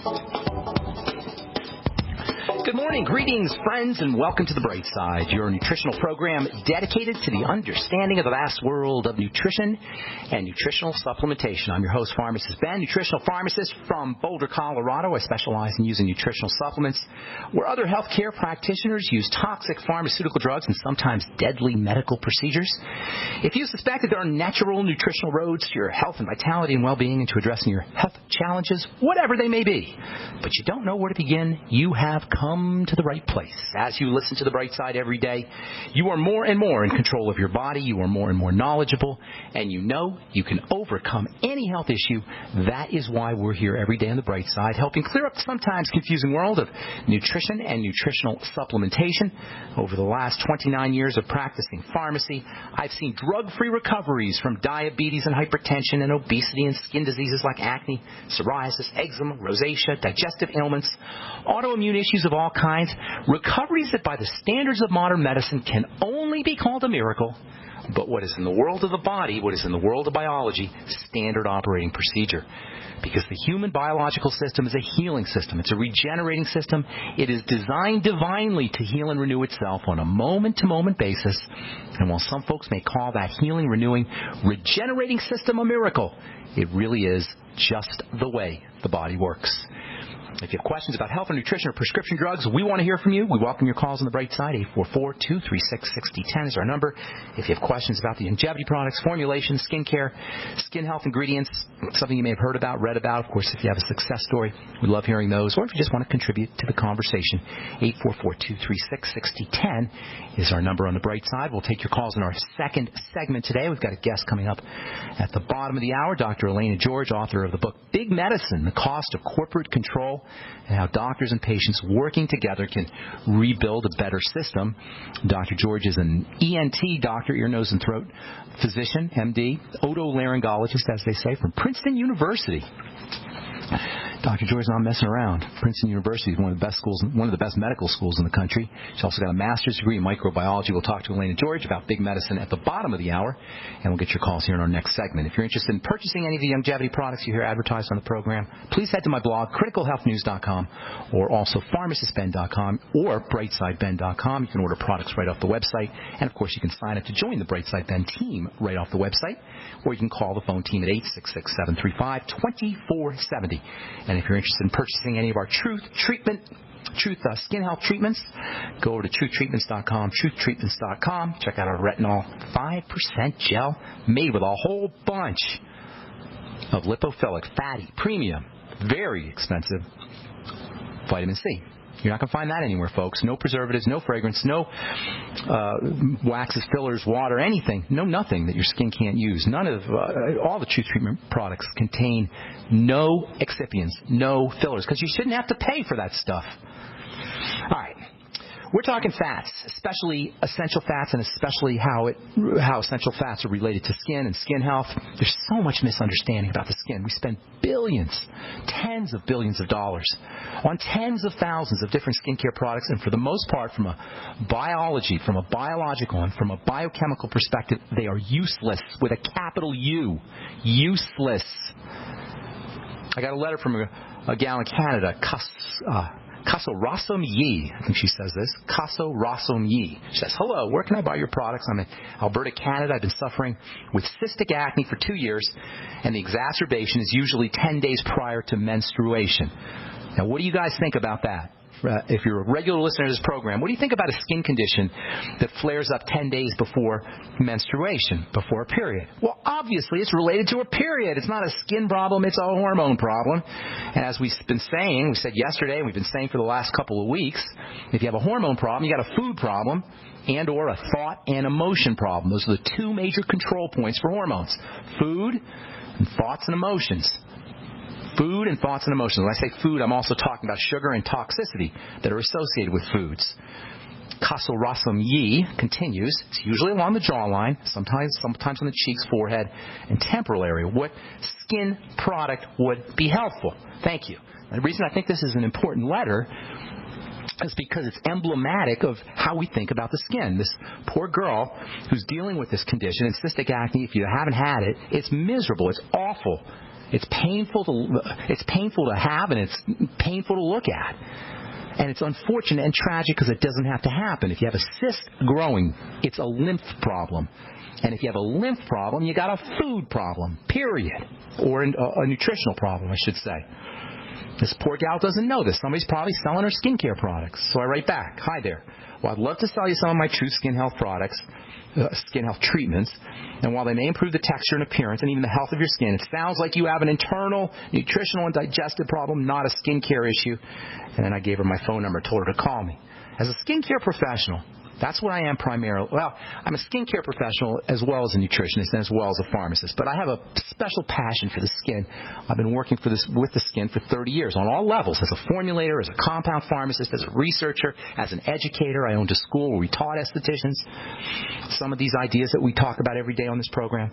Good morning, greetings, friends, and welcome to The Bright Side, your nutritional program dedicated to the understanding of the vast world of nutrition and nutritional supplementation. I'm your host, Pharmacist Ben, nutritional pharmacist from Boulder, Colorado. I specialize in using nutritional supplements where other healthcare practitioners use toxic pharmaceutical drugs and sometimes deadly medical procedures. If you suspect that there are natural nutritional roads to your health and vitality and well-being and to addressing your health challenges, whatever they may be, but you don't know where to begin, you have come to the right place. As you listen to The Bright Side every day, you are more and more in control of your body, you are more and more knowledgeable, and you know you can overcome any health issue. That is why we're here every day on The Bright Side, helping clear up the sometimes confusing world of nutrition and nutritional supplementation. Over the last 29 years of practicing pharmacy, I've seen drug-free recoveries from diabetes and hypertension and obesity and skin diseases like acne, psoriasis, eczema, rosacea, digestive ailments, autoimmune issues of all kinds, recoveries that by the standards of modern medicine can only be called a miracle, but what is in the world of the body, what is in the world of biology, standard operating procedure. Because the human biological system is a healing system. It's a regenerating system. It is designed divinely to heal and renew itself on a moment-to-moment basis. And while some folks may call that healing, renewing, regenerating system a miracle, it really is just the way the body works. If you have questions about health or nutrition or prescription drugs, we want to hear from you. We welcome your calls on The Bright Side. 844-236-6010 is our number. If you have questions about the longevity products, formulations, skincare, skin health ingredients, something you may have heard about, read about, of course, if you have a success story, we love hearing those. Or if you just want to contribute to the conversation, 844-236-6010 is our number on The Bright Side. We'll take your calls in our second segment today. We've got a guest coming up at the bottom of the hour, Dr. Elena George, author of the book Big Medicine, The Cost of Corporate Control, and how doctors and patients working together can rebuild a better system. Dr. George is an ENT doctor, ear, nose, and throat physician, MD, otolaryngologist, as they say, from Princeton University. Dr. George is not messing around. Princeton University is one of the best schools, one of the best medical schools in the country. She's also got a master's degree in microbiology. We'll talk to Elena George about Big Medicine at the bottom of the hour, and we'll get your calls here in our next segment. If you're interested in purchasing any of the longevity products you hear advertised on the program, please head to my blog, criticalhealthnews.com, or also pharmacistben.com or brightsideben.com. You can order products right off the website, and of course you can sign up to join the Brightside Ben team right off the website, or you can call the phone team at 866-735-2470. And if you're interested in purchasing any of our Truth Skin Health treatments, go over to truthtreatments.com, truthtreatments.com. Check out our Retinol 5% gel made with a whole bunch of lipophilic, fatty, premium, very expensive vitamin C. You're not going to find that anywhere, folks. No preservatives, no fragrance, no waxes, fillers, water, anything. No, nothing that your skin can't use. None of all the Truth Treatment products contain no excipients, no fillers, because you shouldn't have to pay for that stuff. All right. We're talking fats, especially essential fats, and especially how essential fats are related to skin and skin health. There's so much misunderstanding about the skin. We spend billions, tens of billions of dollars on tens of thousands of different skincare products, and for the most part, from a biology, from a biological, and from a biochemical perspective, they are useless with a capital U. Useless. I got a letter from a gal in Canada, Kaso Rasom Yi, I think she says this. Kaso Rasom Yi. She says, hello, where can I buy your products? I'm in Alberta, Canada. I've been suffering with cystic acne for 2 years, and the exacerbation is usually 10 days prior to menstruation. Now, what do you guys think about that? If you're a regular listener to this program, what do you think about a skin condition that flares up 10 days before menstruation, before a period? Well, obviously, it's related to a period. It's not a skin problem. It's a hormone problem. And as we've been saying, we said yesterday, and we've been saying for the last couple of weeks, if you have a hormone problem, you got a food problem and or a thought and emotion problem. Those are the two major control points for hormones, food and thoughts and emotions. Food and thoughts and emotions. When I say food, I'm also talking about sugar and toxicity that are associated with foods. Kaso Rasom Yi continues. It's usually along the jawline, sometimes on the cheeks, forehead, and temporal area. What skin product would be helpful? Thank you. And the reason I think this is an important letter is because it's emblematic of how we think about the skin. This poor girl who's dealing with this condition, and cystic acne, if you haven't had it, it's miserable. It's awful. It's painful to have, and it's painful to look at. And it's unfortunate and tragic because it doesn't have to happen. If you have a cyst growing, it's a lymph problem. And if you have a lymph problem, you got a food problem, period. Or a nutritional problem, I should say. This poor gal doesn't know this. Somebody's probably selling her skincare products. So I write back, hi there. Well, I'd love to sell you some of my true skin health products, skin health treatments. And while they may improve the texture and appearance and even the health of your skin, it sounds like you have an internal nutritional and digestive problem, not a skincare issue. And then I gave her my phone number, told her to call me. As a skincare professional, that's what I am primarily. Well, I'm a skincare professional as well as a nutritionist and as well as a pharmacist. But I have a special passion for the skin. I've been working with the skin for 30 years on all levels, as a formulator, as a compound pharmacist, as a researcher, as an educator. I owned a school where we taught estheticians some of these ideas that we talk about every day on this program.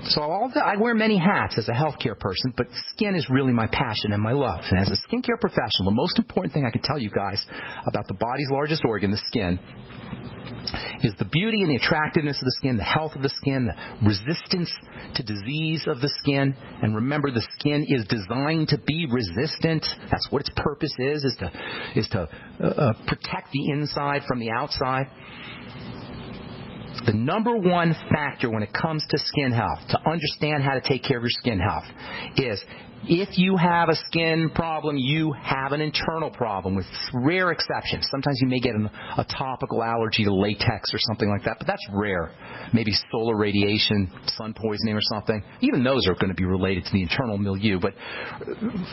So I wear many hats as a healthcare person, but skin is really my passion and my love. And as a skincare professional, the most important thing I can tell you guys about the body's largest organ, the skin, is the beauty and the attractiveness of the skin, the health of the skin, the resistance to disease of the skin. And remember, the skin is designed to be resistant. That's what its purpose is to protect the inside from the outside. The number one factor when it comes to skin health, to understand how to take care of your skin health, is if you have a skin problem, you have an internal problem, with rare exceptions. Sometimes you may get a topical allergy to latex or something like that, but that's rare. Maybe solar radiation, sun poisoning or something. Even those are going to be related to the internal milieu. But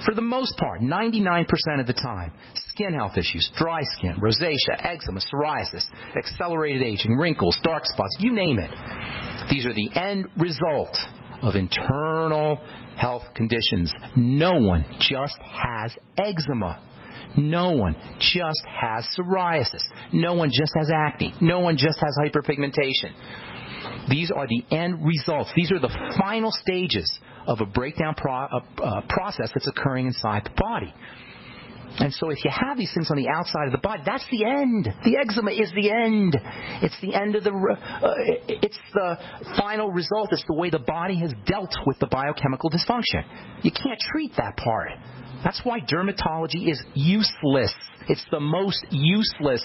for the most part, 99% of the time, skin health issues, dry skin, rosacea, eczema, psoriasis, accelerated aging, wrinkles, dark spots, you name it. These are the end result of internal health conditions. No one just has eczema. No one just has psoriasis. No one just has acne. No one just has hyperpigmentation. These are the end results. These are the final stages of a breakdown process that's occurring inside the body. And so if you have these things on the outside of the body, that's the end. The eczema is the end. It's the end of it's the final result. It's the way the body has dealt with the biochemical dysfunction. You can't treat that part. That's why dermatology is useless. It's the most useless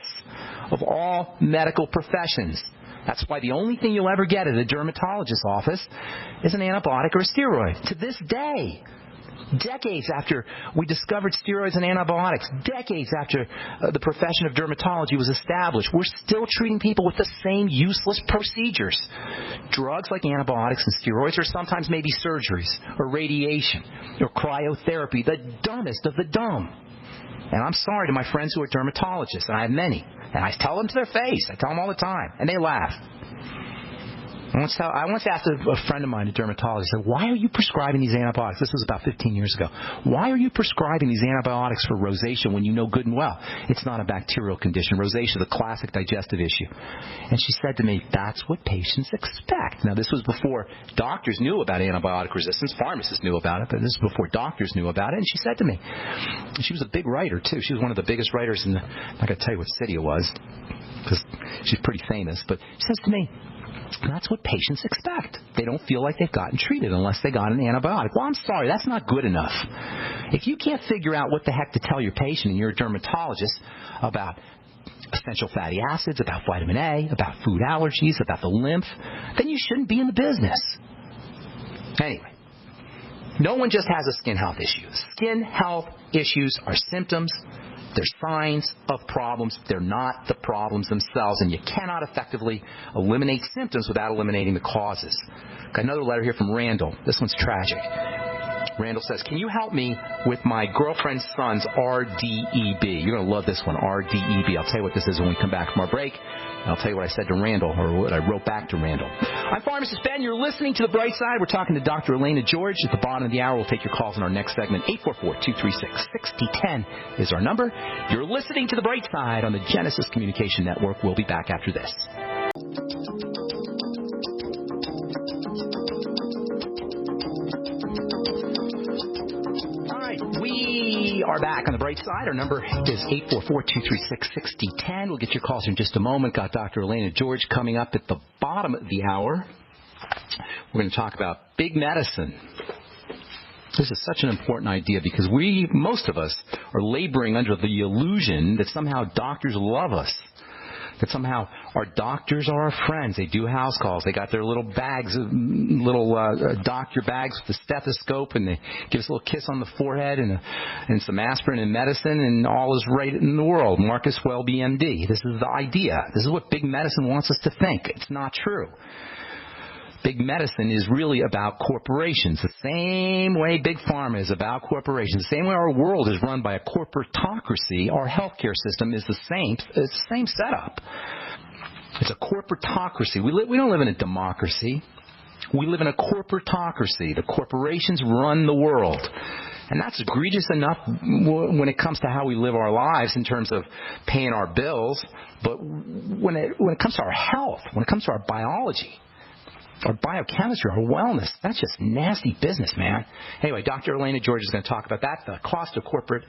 of all medical professions. That's why the only thing you'll ever get at a dermatologist's office is an antibiotic or a steroid. To this day, decades after we discovered steroids and antibiotics, decades after the profession of dermatology was established, we're still treating people with the same useless procedures. Drugs like antibiotics and steroids, or sometimes maybe surgeries or radiation or cryotherapy, the dumbest of the dumb. And I'm sorry to my friends who are dermatologists, and I have many, and I tell them to their face. I tell them all the time, and they laugh. I once asked a friend of mine, a dermatologist, I said, why are you prescribing these antibiotics? This was about 15 years ago. Why are you prescribing these antibiotics for rosacea when you know good and well it's not a bacterial condition? Rosacea is a classic digestive issue. And she said to me, that's what patients expect. Now, this was before doctors knew about antibiotic resistance. Pharmacists knew about it, but this was before doctors knew about it. And she said to me, she was a big writer, too. She was one of the biggest writers I'm not going to tell you what city it was, because she's pretty famous. But she says to me, that's what patients expect. They don't feel like they've gotten treated unless they got an antibiotic. Well, I'm sorry, that's not good enough. If you can't figure out what the heck to tell your patient and you're a dermatologist about essential fatty acids, about vitamin A, about food allergies, about the lymph, then you shouldn't be in the business. Anyway, no one just has a skin health issue. Skin health issues are symptoms. They're signs of problems. They're not the problems themselves, and you cannot effectively eliminate symptoms without eliminating the causes. Got another letter here from Randall. This one's tragic. Randall says, can you help me with my girlfriend's son's RDEB? You're going to love this one, RDEB. I'll tell you what this is when we come back from our break. And I'll tell you what I said to Randall, or what I wrote back to Randall. I'm Pharmacist Ben. You're listening to The Bright Side. We're talking to Dr. Elena George. At the bottom of the hour, we'll take your calls in our next segment. 844-236-6010 is our number. You're listening to The Bright Side on the Genesis Communication Network. We'll be back after this. We are back on The Bright Side. Our number is 844-236-6010. We'll get your calls in just a moment. Got Dr. Elena George coming up at the bottom of the hour. We're going to talk about big medicine. This is such an important idea because most of us, are laboring under the illusion that somehow doctors love us. That somehow our doctors are our friends. They do house calls. They got their little bags, doctor bags with the stethoscope, and they give us a little kiss on the forehead and some aspirin and medicine, and all is right in the world. Marcus Welby, MD. This is the idea. This is what big medicine wants us to think. It's not true. Big medicine is really about corporations. The same way Big Pharma is about corporations, the same way our world is run by a corporatocracy, our healthcare system is the same. It's the same setup. It's a corporatocracy. We don't live in a democracy. We live in a corporatocracy. The corporations run the world. And that's egregious enough when it comes to how we live our lives in terms of paying our bills. But when it comes to our health, when it comes to our biology, our biochemistry, our wellness, that's just nasty business, man. Anyway, Dr. Elena George is going to talk about that, the cost of corporate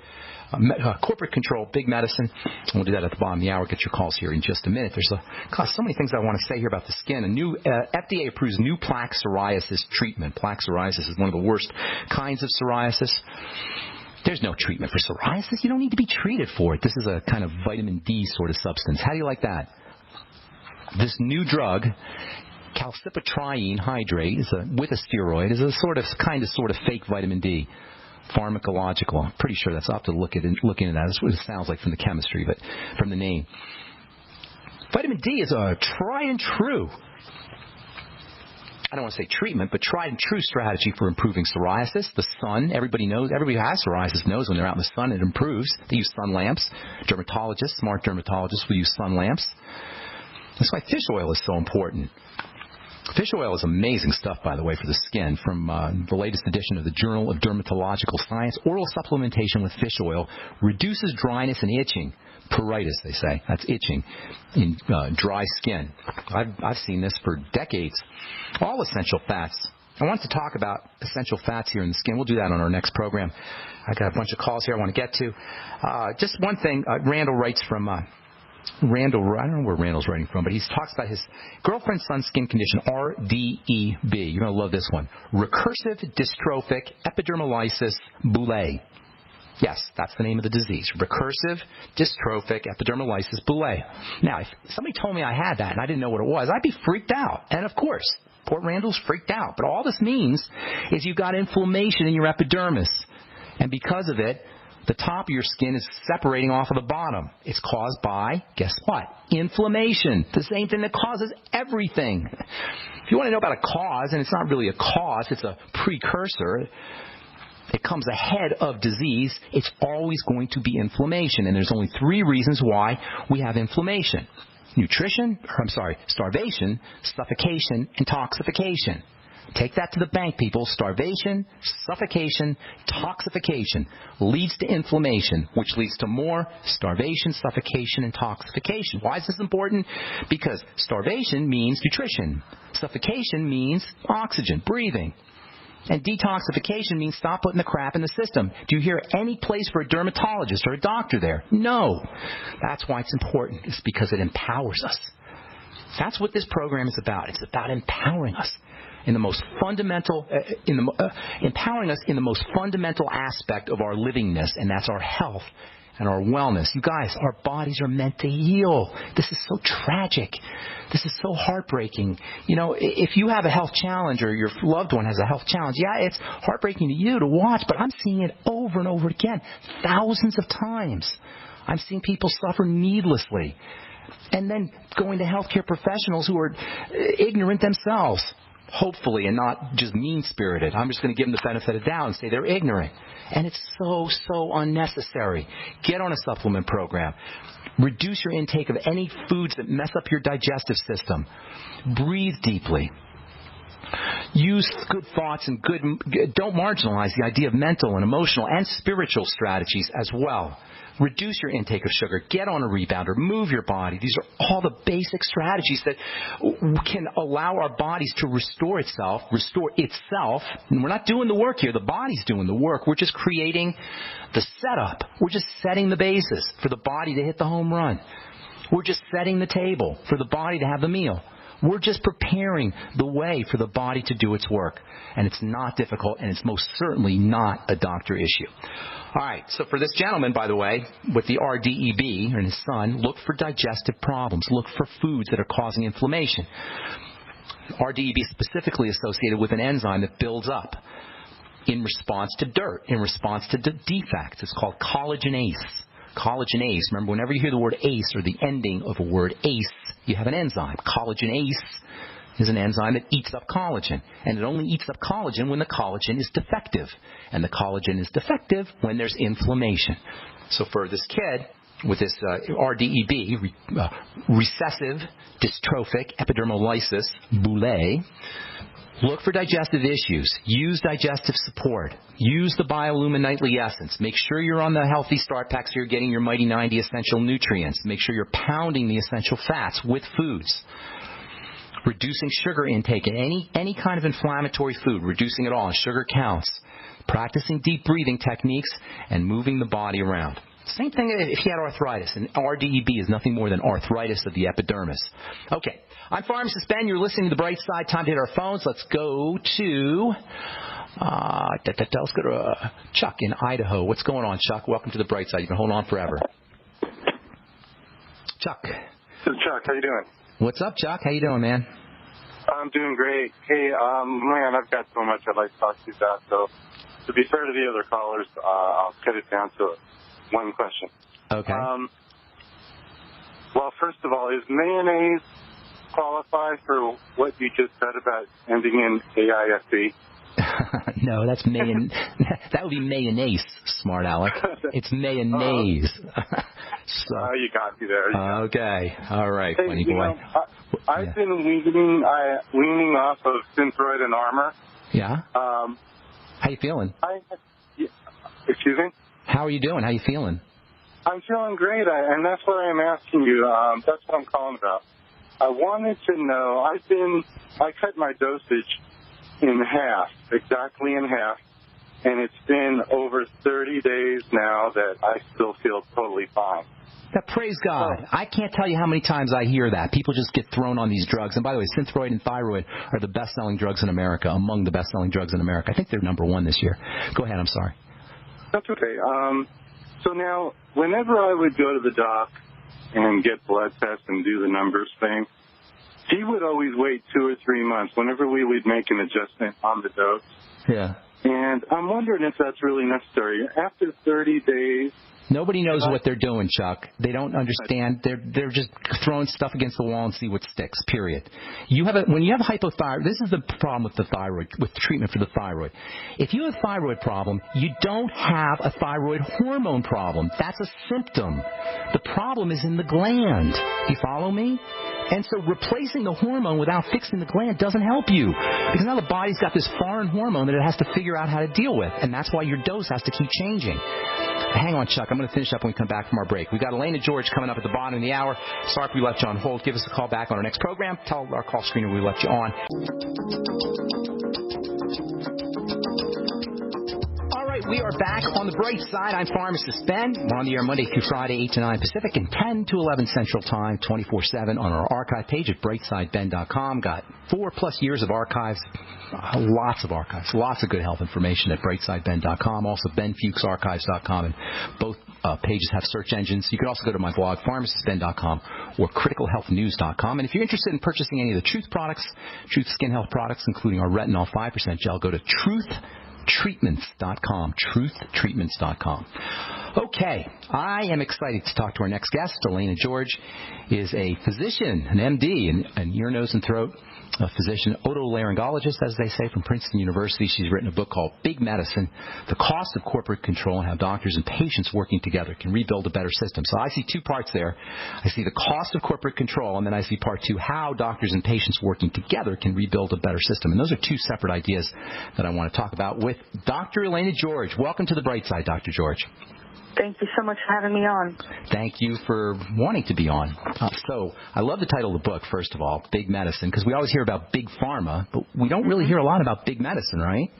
control, big medicine. And we'll do that at the bottom of the hour. Get your calls here in just a minute. There's so many things I want to say here about the skin. A new FDA approves new plaque psoriasis treatment. Plaque psoriasis is one of the worst kinds of psoriasis. There's no treatment for psoriasis. You don't need to be treated for it. This is a kind of vitamin D sort of substance. How do you like that? This new drug, calcipotriene hydrate, with a steroid, is a sort of fake vitamin D, pharmacological. I'm pretty sure that's. I'll have to look into that. That's what it sounds like from the chemistry, but from the name. Vitamin D is a tried and true, I don't want to say treatment, but tried and true strategy for improving psoriasis. The sun, everybody knows, everybody who has psoriasis knows when they're out in the sun it improves. They use sun lamps. Dermatologists, smart dermatologists will use sun lamps. That's why fish oil is so important. Fish oil is amazing stuff, by the way, for the skin. From the latest edition of the Journal of Dermatological Science, oral supplementation with fish oil reduces dryness and itching. Pruritus, they say. That's itching in dry skin. I've seen this for decades. All essential fats. I want to talk about essential fats here in the skin. We'll do that on our next program. I got a bunch of calls here I want to get to. Just one thing. Randall writes from... Randall, I don't know where Randall's writing from, but he talks about his girlfriend's son's skin condition, RDEB. You're going to love this one. Recursive dystrophic epidermolysis bullosa. Yes, that's the name of the disease. Recursive dystrophic epidermolysis bullosa. Now, if somebody told me I had that and I didn't know what it was, I'd be freaked out. And of course, poor Randall's freaked out. But all this means is you've got inflammation in your epidermis. And because of it, the top of your skin is separating off of the bottom. It's caused by, guess what? Inflammation. The same thing that causes everything. If you want to know about a cause, and it's not really a cause, it's a precursor, it comes ahead of disease, it's always going to be inflammation. And there's only 3 reasons why we have inflammation. Starvation, suffocation, and toxification. Take that to the bank, people. Starvation, suffocation, toxification leads to inflammation, which leads to more starvation, suffocation, and toxification. Why is this important? Because starvation means nutrition. Suffocation means oxygen, breathing. And detoxification means stop putting the crap in the system. Do you hear any place for a dermatologist or a doctor there? No. That's why it's important. It's because it empowers us. That's what this program is about. It's about empowering us. In the most fundamental, empowering us in the most fundamental aspect of our livingness, and that's our health and our wellness. You guys, our bodies are meant to heal. This is so tragic. This is so heartbreaking. You know, if you have a health challenge or your loved one has a health challenge, yeah, it's heartbreaking to you to watch, but I'm seeing it over and over again, thousands of times. I'm seeing people suffer needlessly, and then going to healthcare professionals who are ignorant themselves. Hopefully, and not just mean-spirited. I'm just going to give them the benefit of the doubt and say they're ignorant. And it's so unnecessary. Get on a supplement program. Reduce your intake of any foods that mess up your digestive system. Breathe deeply. Use good thoughts and don't marginalize the idea of mental and emotional and spiritual strategies as well. Reduce your intake of sugar. Get on a rebounder. Move your body. These are all the basic strategies that can allow our bodies to restore itself. And we're not doing the work here. The body's doing the work. We're just creating the setup. We're just setting the basis for the body to hit the home run. We're just setting the table for the body to have the meal. We're just preparing the way for the body to do its work. And it's not difficult, and it's most certainly not a doctor issue. All right, so for this gentleman, by the way, with the RDEB, and his son, look for digestive problems. Look for foods that are causing inflammation. RDEB is specifically associated with an enzyme that builds up in response to dirt, in response to defects. It's called collagenase. Collagenase. Remember, whenever you hear the word ACE or the ending of a word ACE, you have an enzyme. Collagenase is an enzyme that eats up collagen. And it only eats up collagen when the collagen is defective. And the collagen is defective when there's inflammation. So for this kid with this RDEB, recessive dystrophic epidermolysis bullosa, look for digestive issues. Use digestive support. Use the Biolumin Nightly Essence. Make sure you're on the Healthy Start Pack so you're getting your Mighty 90 essential nutrients. Make sure you're pounding the essential fats with foods. Reducing sugar intake in any kind of inflammatory food, reducing it all, sugar counts. Practicing deep breathing techniques and moving the body around. Same thing if he had arthritis, and RDEB is nothing more than arthritis of the epidermis. Okay, I'm Pharmacist Ben. You're listening to The Bright Side. Time to hit our phones. Let's go to Chuck in Idaho. What's going on, Chuck? Welcome to The Bright Side. You've been holding on forever. Chuck. This is Chuck. How you doing? What's up, Chuck? How you doing, man? I'm doing great. Hey, man, I've got so much I'd like to talk to you about. So, to be fair to the other callers, I'll cut it down to one question. Okay. Well, first of all, is mayonnaise qualify for what you just said about ending in AISE? No, that's that would be mayonnaise, smart Alec. It's mayonnaise. So, you got me there. Okay. All right, hey, funny boy. I've been weaning off of Synthroid and Armor. Yeah? How you feeling? Excuse me? How are you doing? How you feeling? I'm feeling great, and that's what I'm asking you. That's what I'm calling about. I wanted to know, I cut my dosage in half, exactly in half, and it's been over 30 days now that I still feel totally fine. Now, praise God. I can't tell you how many times I hear that. People just get thrown on these drugs. And by the way, Synthroid and Thyroid are the best-selling drugs in America, among the best-selling drugs in America. I think they're number one this year. Go ahead. I'm sorry. That's okay. So now, whenever I would go to the doc and get blood tests and do the numbers thing, he would always wait 2 or 3 months whenever we would make an adjustment on the dose. Yeah. And I'm wondering if that's really necessary. After 30 days... Nobody knows what they're doing, Chuck. They don't understand. They're just throwing stuff against the wall and see what sticks, period. When you have hypothyroid, this is the problem with the thyroid, with treatment for the thyroid. If you have a thyroid problem, you don't have a thyroid hormone problem. That's a symptom. The problem is in the gland. You follow me? And so replacing the hormone without fixing the gland doesn't help you. Because now the body's got this foreign hormone that it has to figure out how to deal with. And that's why your dose has to keep changing. Hang on, Chuck. I'm going to finish up when we come back from our break. We've got Elena George coming up at the bottom of the hour. Sorry if we left you on hold. Give us a call back on our next program. Tell our call screener we left you on. We are back on the bright side. I'm Pharmacist Ben. We're on the air Monday through Friday, 8 to 9 Pacific and 10 to 11 Central Time, 24/7 on our archive page at brightsideben.com. Got 4+ years of archives, lots of archives, lots of good health information at brightsideben.com. Also, benfuchsarchives.com, and both pages have search engines. You can also go to my blog, pharmacistben.com, or criticalhealthnews.com. And if you're interested in purchasing any of the Truth products, Truth Skin Health products, including our Retinol 5% gel, go to truthtreatments.com, truthtreatments.com. Okay, I am excited to talk to our next guest. Elena George is a physician, an MD, an ear, nose, and throat physician, otolaryngologist, as they say, from Princeton University. She's written a book called Big Medicine, The Cost of Corporate Control and How Doctors and Patients Working Together Can Rebuild a Better System. So I see 2 parts there. I see the cost of corporate control, and then I see part 2, how doctors and patients working together can rebuild a better system. And those are 2 separate ideas that I want to talk about with Dr. Elena George. Welcome to the Bright Side, Dr. George. Thank you so much for having me on. Thank you for wanting to be on. So I love the title of the book, first of all, Big Medicine, because we always hear about big pharma, but we don't really hear a lot about big medicine, right?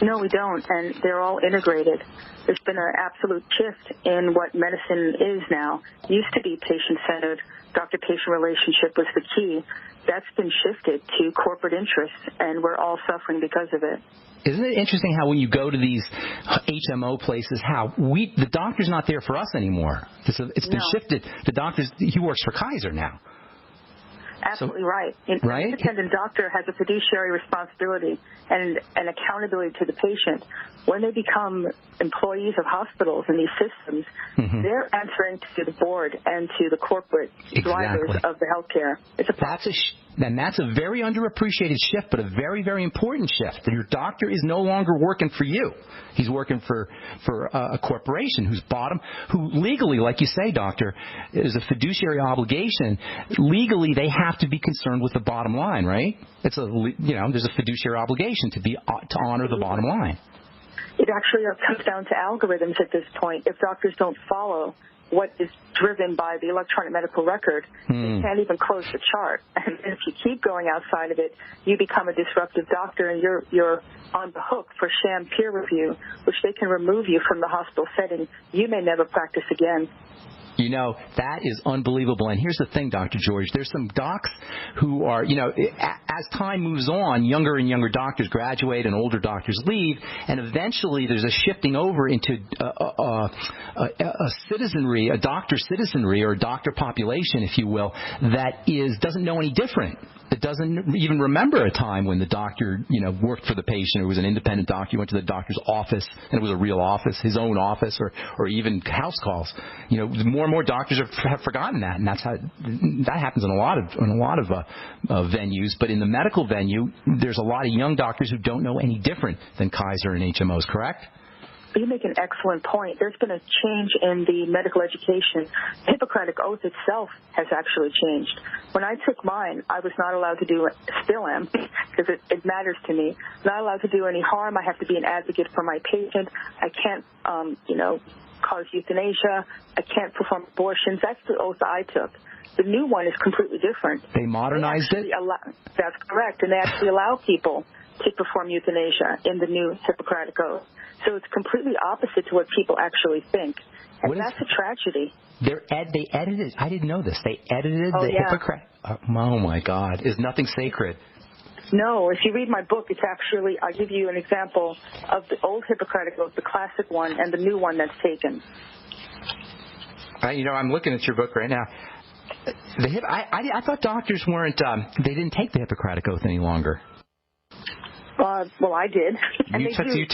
No, we don't, and they're all integrated. There's been an absolute shift in what medicine is now. It used to be patient-centered. Doctor-patient relationship was the key. That's been shifted to corporate interests, and we're all suffering because of it. Isn't it interesting how when you go to these HMO places, how the doctor's not there for us anymore? It's been shifted. The doctor's, he works for Kaiser now. Absolutely right. An independent doctor has a fiduciary responsibility and an accountability to the patient. When they become employees of hospitals and these systems, they're answering to the board and to the corporate drivers of the healthcare. That's a very underappreciated shift, but a very, very important shift. That your doctor is no longer working for you. He's working for a corporation who legally, like you say, doctor, is a fiduciary obligation. Legally, they have to be concerned with the bottom line, right? There's a fiduciary obligation to honor the bottom line. It actually comes down to algorithms at this point. If doctors don't follow what is driven by the electronic medical record, they can't even close the chart. And if you keep going outside of it, you become a disruptive doctor, and you're on the hook for sham peer review, which they can remove you from the hospital setting. You may never practice again. You know, that is unbelievable. And here's the thing, Dr. George. There's some docs who are, as time moves on, younger and younger doctors graduate and older doctors leave, and eventually there's a shifting over into a citizenry, a doctor citizenry or a doctor population, if you will, that doesn't know any different. It doesn't even remember a time when the doctor, worked for the patient. It was an independent doctor. You went to the doctor's office, and it was a real office, his own office, or even house calls. More and more doctors have forgotten that, and that happens in a lot of venues. But in the medical venue, there's a lot of young doctors who don't know any different than Kaiser and HMOs. Correct? You make an excellent point. There's been a change in the medical education. The Hippocratic Oath itself has actually changed. When I took mine, I was not allowed to do it, still am, because it matters to me. Not allowed to do any harm. I have to be an advocate for my patient. I can't, cause euthanasia. I can't perform abortions. That's the oath I took. The new one is completely different. They modernized it? That's correct. And they actually allow people to perform euthanasia in the new Hippocratic Oath. So it's completely opposite to what people actually think. And that's a tragedy. They edited. I didn't know this. They edited the Hippocratic. Oh, my God. Is nothing sacred? No. If you read my book, it's actually, I'll give you an example of the old Hippocratic Oath, the classic one, and the new one that's taken. I'm looking at your book right now. I thought doctors weren't, they didn't take the Hippocratic Oath any longer. Well, I did. And it's pretty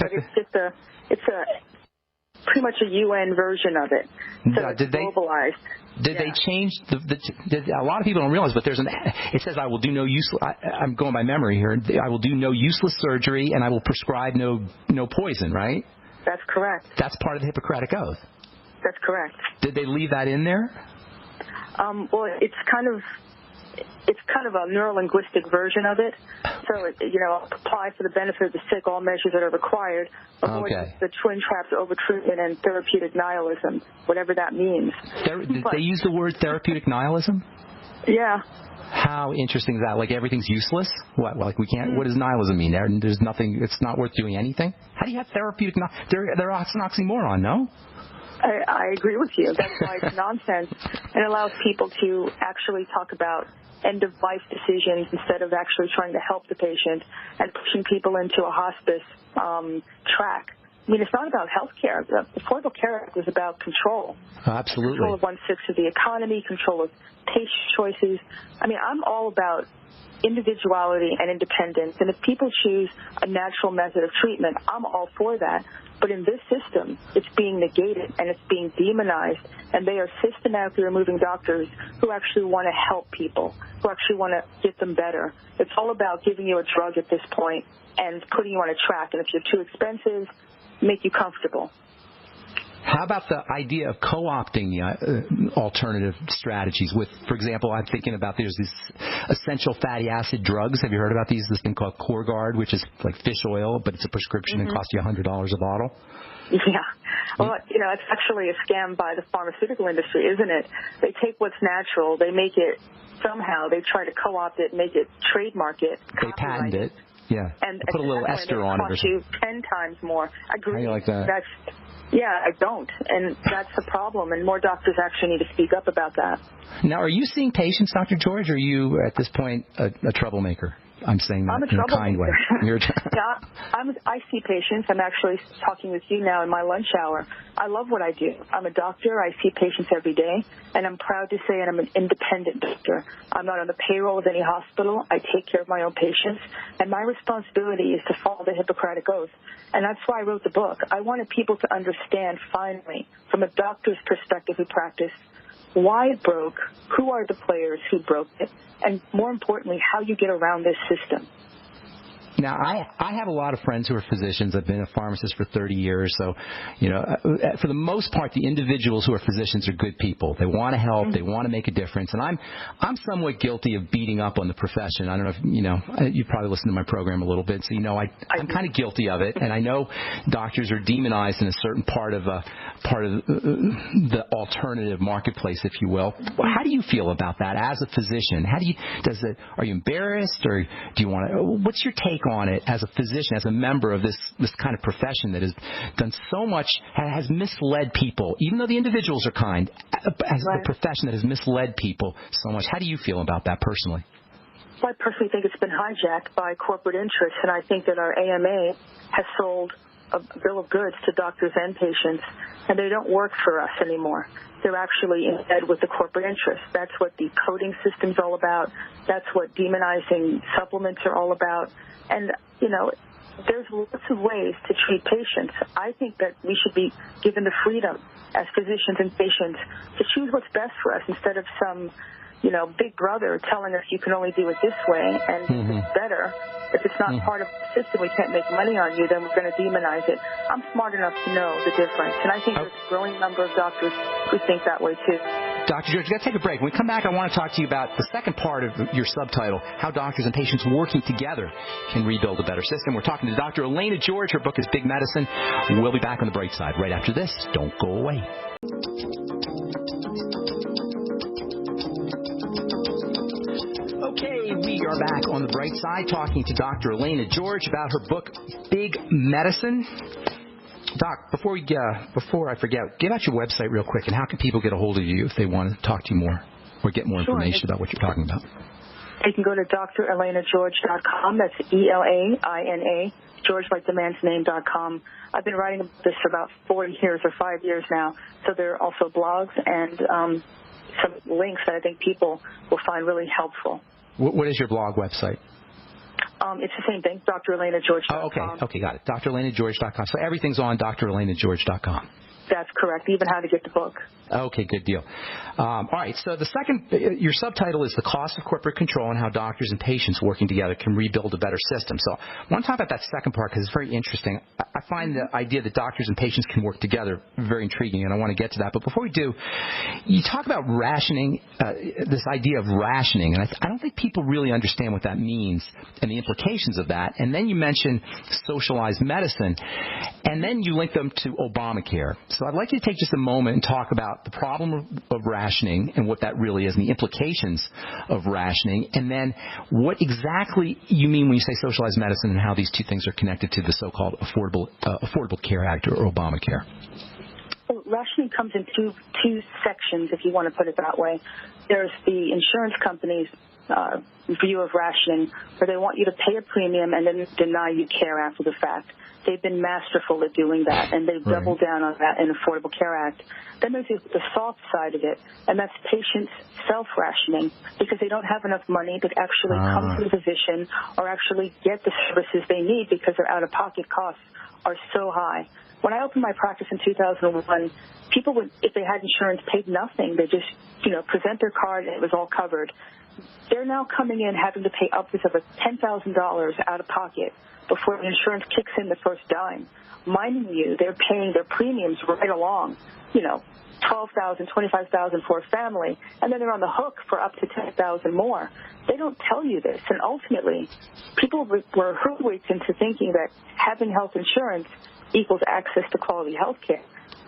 much a UN version of it. So it's globalized. Did they change a lot of people don't realize, but it says I will do no useless. I'm going by memory here. I will do no useless surgery, and I will prescribe no poison. Right? That's correct. That's part of the Hippocratic Oath. That's correct. Did they leave that in there? Well, it's kind of a neurolinguistic version of it. So, apply for the benefit of the sick all measures that are required. Avoid the twin traps of overtreatment and therapeutic nihilism, whatever that means. Did they use the word therapeutic nihilism? Yeah. How interesting is that? Like everything's useless? What? Like we can't? What does nihilism mean? There's nothing. It's not worth doing anything. How do you have therapeutic? They're an oxymoron, no? I agree with you. That's why it's nonsense. It allows people to actually talk about end-of-life decisions instead of actually trying to help the patient and pushing people into a hospice track. I mean, it's not about health care. The Affordable Care Act is about control. Absolutely. Control of 1/6 of the economy, control of patient choices. I mean, I'm all about individuality and independence. And if people choose a natural method of treatment, I'm all for that. But in this system, it's being negated and it's being demonized. And they are systematically removing doctors who actually want to help people, who actually want to get them better. It's all about giving you a drug at this point and putting you on a track. And if you're too expensive, make you comfortable. How about the idea of co-opting the alternative strategies with, for example, I'm thinking about there's these essential fatty acid drugs. Have you heard about these? This thing called CoreGuard, which is like fish oil, but it's a prescription and costs you $100 a bottle. Yeah. Well, it's actually a scam by the pharmaceutical industry, isn't it? They take what's natural, they make it somehow, they try to co-opt it, make it, trademark it. They patent it. Yeah. And put a little ester on it or something. Cost you 10 times more. Agree. How do you like that? Yeah, I don't, and that's the problem, and more doctors actually need to speak up about that. Now, are you seeing patients, Dr. George, or are you, at this point, a troublemaker? I'm saying that in a kind way. Yeah, I see patients. I'm actually talking with you now in my lunch hour. I love what I do. I'm a doctor. I see patients every day, and I'm proud to say I'm an independent doctor. I'm not on the payroll of any hospital. I take care of my own patients, and my responsibility is to follow the Hippocratic Oath, and that's why I wrote the book. I wanted people to understand, finally, from a doctor's perspective who practice, why it broke, who are the players who broke it, and more importantly, how you get around this system. Now, I have a lot of friends who are physicians. I've been a pharmacist for 30 years. So, for the most part, the individuals who are physicians are good people. They want to help. They want to make a difference. And I'm somewhat guilty of beating up on the profession. I don't know if, you probably listen to my program a little bit. So, I'm kind of guilty of it. And I know doctors are demonized in a certain part of the alternative marketplace, if you will. How do you feel about that as a physician? Are you embarrassed, or do you want to, what's your take on it as a physician, as a member of this kind of profession that has done so much, has misled people, even though the individuals are kind, as the profession that has misled people so much? How do you feel about that personally? Well, I personally think it's been hijacked by corporate interests, and I think that our AMA has sold a bill of goods to doctors and patients, and they don't work for us anymore. They're actually in bed with the corporate interests. That's what the coding system's all about. That's what demonizing supplements are all about. And, there's lots of ways to treat patients. I think that we should be given the freedom as physicians and patients to choose what's best for us instead of some, big brother telling us you can only do it this way and it's better. If it's not part of the system, we can't make money on you, then we're going to demonize it. I'm smart enough to know the difference, and I think there's a growing number of doctors who think that way too. Dr. George, we've got to take a break. When we come back, I want to talk to you about the second part of your subtitle, How Doctors and Patients Working Together Can Rebuild a Better System. We're talking to Dr. Elena George. Her book is Big Medicine. We'll be back on the Bright Side right after this. Don't go away. Okay, we are back on the Bright Side talking to Dr. Elena George about her book, Big Medicine. Doc, before I forget, give out your website real quick, and how can people get a hold of you if they want to talk to you more or get more information about what you're talking about? They can go to drelenageorge.com. That's ELAINA, George like the man's name.com. I've been writing about this for about 4 years or 5 years now, so there are also blogs and some links that I think people will find really helpful. What is your blog website? It's the same thing, drelenageorge.com. Oh, okay, got it. drelenageorge.com. So everything's on drelenageorge.com. That's correct, even how to get the book. Okay, good deal. All right, so the second, your subtitle is The Cost of Corporate Control and How Doctors and Patients Working Together Can Rebuild a Better System. So I want to talk about that second part because it's very interesting. I find the idea that doctors and patients can work together very intriguing, and I want to get to that. But before we do, you talk about rationing, this idea of rationing, and I don't think people really understand what that means and the implications of that. And then you mention socialized medicine, and then you link them to Obamacare. So I'd like you to take just a moment and talk about the problem of rationing and what that really is and the implications of rationing, and then what exactly you mean when you say socialized medicine and how these two things are connected to the so-called Affordable Care Act or Obamacare. Well, rationing comes in two sections, if you want to put it that way. There's the insurance companies' view of rationing, where they want you to pay a premium and then deny you care after the fact. They've been masterful at doing that, and they've doubled down on that in Affordable Care Act. Then there's the soft side of it, and that's patients self-rationing because they don't have enough money to actually come to the physician or actually get the services they need because their out-of-pocket costs are so high. When I opened my practice in 2001, people would, if they had insurance, paid nothing. They just, present their card and it was all covered. They're now coming in having to pay upwards of $10,000 out of pocket before the insurance kicks in the first dime. Minding you, they're paying their premiums right along, $12,000, $25,000 for a family, and then they're on the hook for up to $10,000 more. They don't tell you this, and ultimately, people were hoodwinked into thinking that having health insurance equals access to quality health care.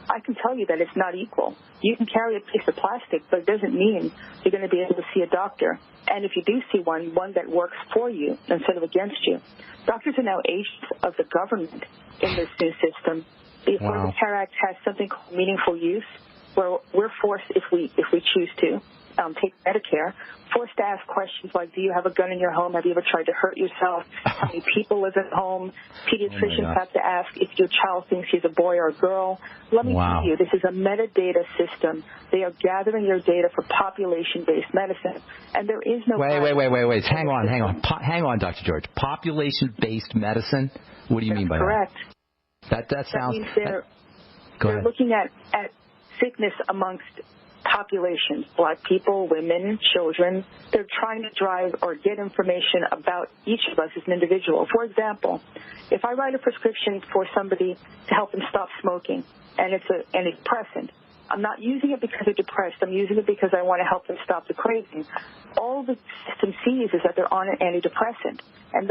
I can tell you that it's not equal. You can carry a piece of plastic, but it doesn't mean you're going to be able to see a doctor. And if you do see one that works for you instead of against you. Doctors are now agents of the government in this new system. The Affordable Care Act has something called meaningful use, where we're forced, if we choose to, take Medicare, forced to ask questions like, do you have a gun in your home? Have you ever tried to hurt yourself? How many people live at home? Pediatricians have to ask if your child thinks he's a boy or a girl. Let me tell you, this is a metadata system. They are gathering your data for population-based medicine, and there is no... Wait. Hang on, Dr. George. Population-based medicine? What do you mean by correct. that? That sounds... They're looking at sickness amongst populations, black people, women, children. They're trying to drive or get information about each of us as an individual. For example, if I write a prescription for somebody to help them stop smoking, and it's an antidepressant, I'm not using it because they're depressed. I'm using it because I want to help them stop the craving. All the system sees is that they're on an antidepressant. And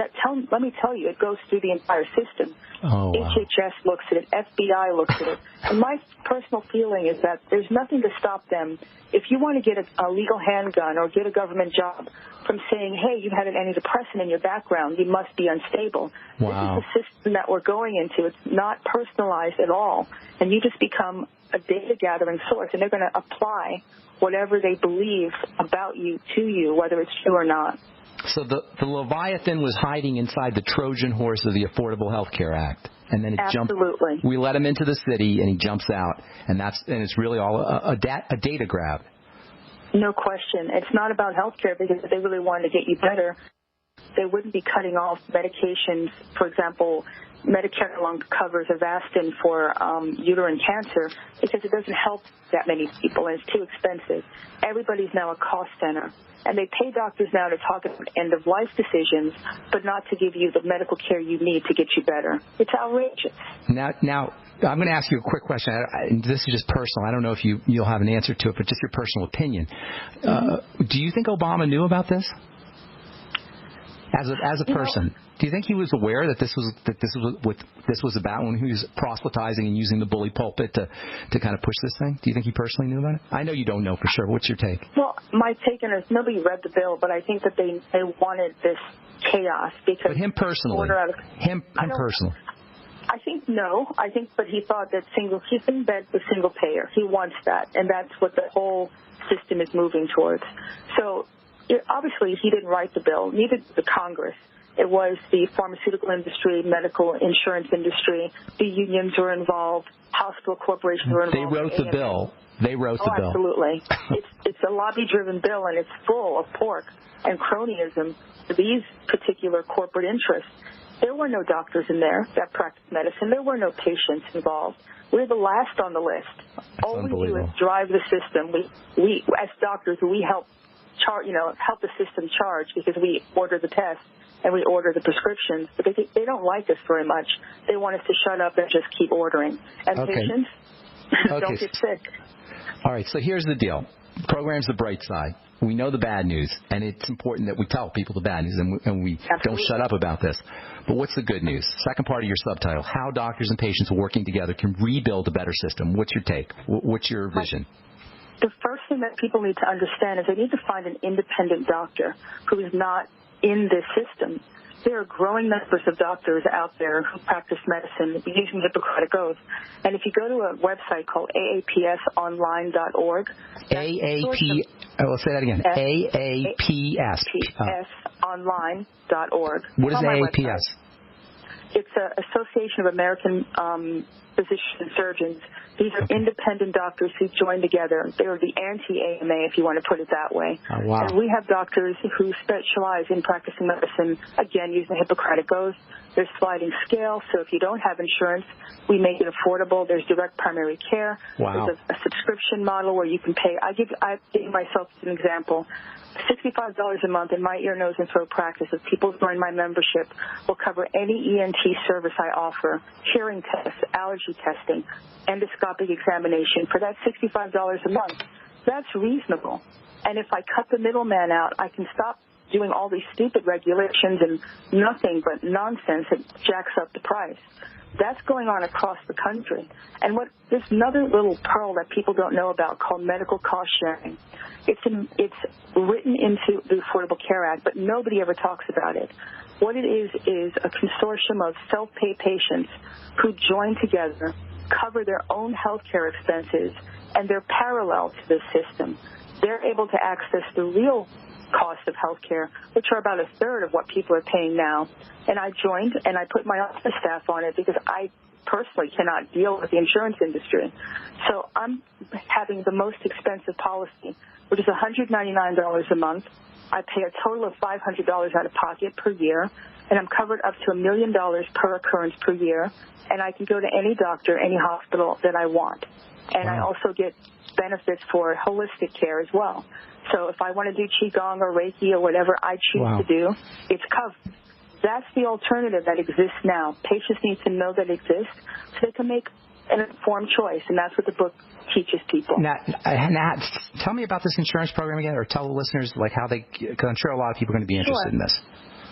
let me tell you, it goes through the entire system. HHS looks at it. FBI looks at it. And my personal feeling is that there's nothing to stop them. If you want to get a legal handgun or get a government job from saying, hey, you had an antidepressant in your background, you must be unstable. This is the system that we're going into. It's not personalized at all. And you just become a data-gathering source, and they're going to apply whatever they believe about you to you, whether it's true or not. So the Leviathan was hiding inside the Trojan horse of the Affordable Health Care Act, and then it we let him into the city, and he jumps out, and it's really all a data grab. No question. It's not about health care, because if they really wanted to get you better, they wouldn't be cutting off medications. For example, Medicare no longer covers Avastin for uterine cancer because it doesn't help that many people, and it's too expensive. Everybody's now a cost center. And they pay doctors now to talk about end-of-life decisions, but not to give you the medical care you need to get you better. It's outrageous. Now I'm going to ask you a quick question. This is just personal. I don't know if you'll have an answer to it, but just your personal opinion. Do you think Obama knew about this? As a person, do you think he was aware that this was about when he was proselytizing and using the bully pulpit to kind of push this thing? Do you think he personally knew about it? I know you don't know for sure. What's your take? Well, my take on it is nobody read the bill, but I think that they wanted this chaos because. But him personally, I think no. But he thought that he's in bed with single payer. He wants that, and that's what the whole system is moving towards. So. Obviously, he didn't write the bill, neither did the Congress. It was the pharmaceutical industry, medical insurance industry. The unions were involved. Hospital corporations were involved. They wrote the bill. Absolutely. It's a lobby-driven bill, and it's full of pork and cronyism for these particular corporate interests. There were no doctors in there that practiced medicine. There were no patients involved. We're the last on the list. All we do is drive the system. We as doctors, we help the system charge because we order the tests and we order the prescriptions, but they don't like us very much. They want us to shut up and just keep ordering. And patients, don't get sick. All right, so here's the deal. Program's the bright side. We know the bad news, and it's important that we tell people the bad news, and we don't shut up about this. But what's the good news? Second part of your subtitle, how doctors and patients working together can rebuild a better system. What's your take? What's your vision? The first thing that people need to understand is they need to find an independent doctor who is not in this system. There are growing numbers of doctors out there who practice medicine using Hippocratic Oath. And if you go to a website called aapsonline.org. Let's say that again. aapsonline.org. What is AAPS? It's an Association of American Physicians and Surgeons. These are independent doctors who join together. They're the anti-AMA, if you want to put it that way. Oh, wow. And we have doctors who specialize in practicing medicine, again, using the Hippocratic Oath. There's sliding scale, so if you don't have insurance, we make it affordable. There's direct primary care. Wow. There's a subscription model where you can pay. I give myself as an example. $65 a month in my ear, nose, and throat practice. If people join my membership, will cover any ENT service I offer, hearing tests, allergy testing, endoscopic examination for that $65 a month. That's reasonable. And if I cut the middleman out, I can stop doing all these stupid regulations and nothing but nonsense that jacks up the price. That's going on across the country. And there's another little pearl that people don't know about called medical cost sharing. It's written into the Affordable Care Act, but nobody ever talks about it. What it is a consortium of self-pay patients who join together, cover their own health care expenses, and they're parallel to this system. They're able to access the real cost of health care, which are about a third of what people are paying now. And I joined, and I put my office staff on it because I personally cannot deal with the insurance industry. So I'm having the most expensive policy, which is $199 a month. I pay a total of $500 out of pocket per year, and I'm covered up to $1 million per occurrence per year, and I can go to any doctor, any hospital that I want. And I also get benefits for holistic care as well. So if I want to do Qigong or Reiki or whatever I choose to do, it's covered. That's the alternative that exists now. Patients need to know that it exists so they can make an informed choice, and that's what the book teaches people. Now, tell me about this insurance program again, or tell the listeners how they, because I'm sure a lot of people are going to be interested in this.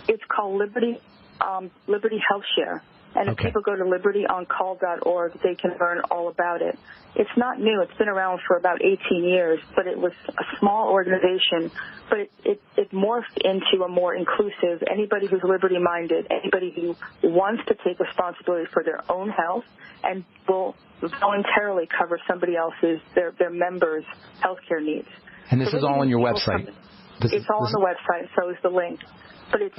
It's called Liberty Health Share. And if people go to libertyoncall.org, they can learn all about it. It's not new. It's been around for about 18 years, but it was a small organization. But it morphed into a more inclusive, anybody who's liberty-minded, anybody who wants to take responsibility for their own health and will voluntarily cover somebody else's, their members' health care needs. And this is all on your website? It's all on the website, so is the link. But it's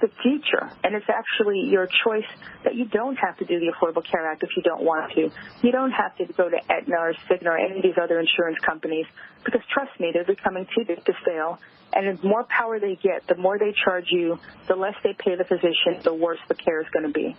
the future, and it's actually your choice that you don't have to do the Affordable Care Act if you don't want to. You don't have to go to Aetna or Cigna or any of these other insurance companies because, trust me, they're becoming too big to fail. And the more power they get, the more they charge you, the less they pay the physician, the worse the care is going to be.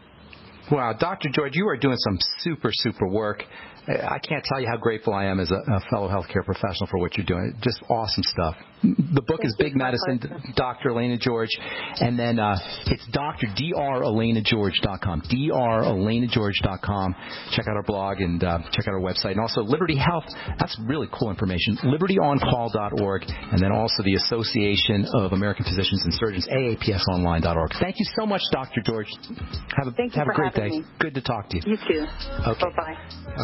Wow, Dr. George, you are doing some super, super work. I can't tell you how grateful I am as a fellow healthcare professional for what you're doing. Just awesome stuff. The book is Big Medicine, Dr. Elena George, and then it's drelenageorge.com, drelenageorge.com. Check out our blog and check out our website. And also Liberty Health, that's really cool information, libertyoncall.org, and then also the Association of American Physicians and Surgeons, aapsonline.org. Thank you so much, Dr. George. Have a great day. Me. Good to talk to you. You too. Okay. Bye-bye.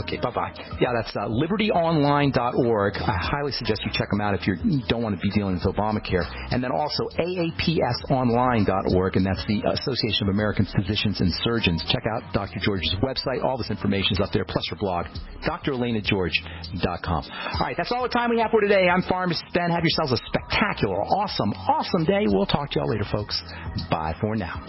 Okay, bye-bye. Yeah, that's libertyonline.org. I highly suggest you check them out if you don't want to be dealing with Obamacare. And then also aapsonline.org, and that's the Association of American Physicians and Surgeons. Check out Dr. George's website. All this information is up there, plus her blog, drelenageorge.com. All right, that's all the time we have for today. I'm Pharmacist Ben. Have yourselves a spectacular, awesome day. We'll talk to y'all later, folks. Bye for now.